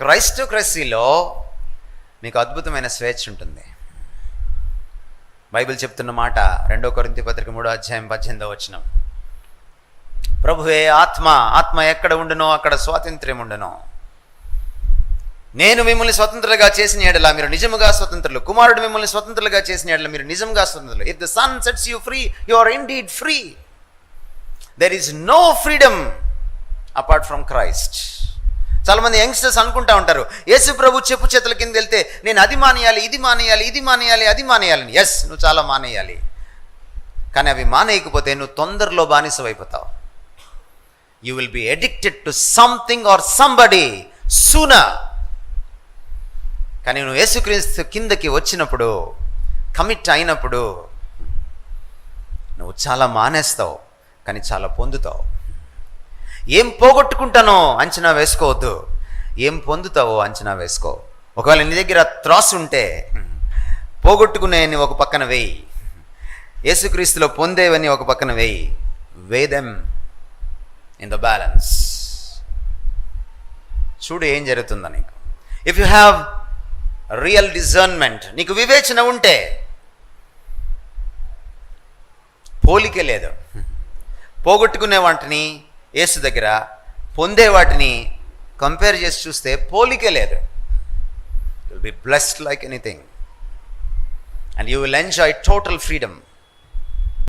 క్రైస్తోక్రసీలో మీకు అద్భుతమైన స్వేచ్ఛ ఉంటుంది. బైబిల్ చెప్తున్న మాట 2 కొరింథీ పత్రిక 3:18 ప్రభువే ఆత్మ ఎక్కడ ఉండునో అక్కడ స్వాతంత్ర్యం ఉండును. నేను మిమ్మల్ని స్వతంత్రులుగా చేసిన యెడల మీరు నిజముగా స్వతంత్రులు, కుమారుడు మిమ్మల్ని స్వతంత్రులుగా చేసిన యెడల మీరు నిజంగా స్వతంత్రులు. If the sun sets you free, you are indeed free. There is no freedom apart from Christ. చాలామంది యంగ్స్టర్స్ అనుకుంటా ఉంటారు, యేసు ప్రభు చెప్పు చేతుల కింద వెళ్తే నేను అది మానేయాలి, ఇది మానేయాలి, ఇది మానేయాలి, అది మానేయాలని. ఎస్, నువ్వు చాలా మానేయాలి. కానీ అవి మానేయకపోతే నువ్వు తొందరలో బానిసవైపోతావు. You will be addicted to something or somebody sooner. కానీ నువ్వు యేసుక్రీస్తు కిందకి వచ్చినప్పుడు, కమిట్ అయినప్పుడు నువ్వు చాలా మానేస్తావు, కానీ చాలా పొందుతావు. ఏం పోగొట్టుకుంటానో అంచనా వేసుకోవద్దు, ఏం పొందుతావో అంచనా వేసుకో. ఒకవేళ నీ దగ్గర త్రాసు ఉంటే పోగొట్టుకునేవని ఒక పక్కన వేయి, యేసుక్రీస్తులో పొందేవని ఒక పక్కన వేయి. వే దెమ్ ఇన్ ద బ్యాలెన్స్. చూడు ఏం జరుగుతుందో నీకు. If you have real discernment, నీకు వివేచన ఉంటే పోలికే లేదు. పోగొట్టుకునే వాటిని యేసు దగ్గర, పొందే వాటిని కంపేర్ చేసి చూస్తే పోలికే లేదు. You will be blessed like anything and you will enjoy total freedom.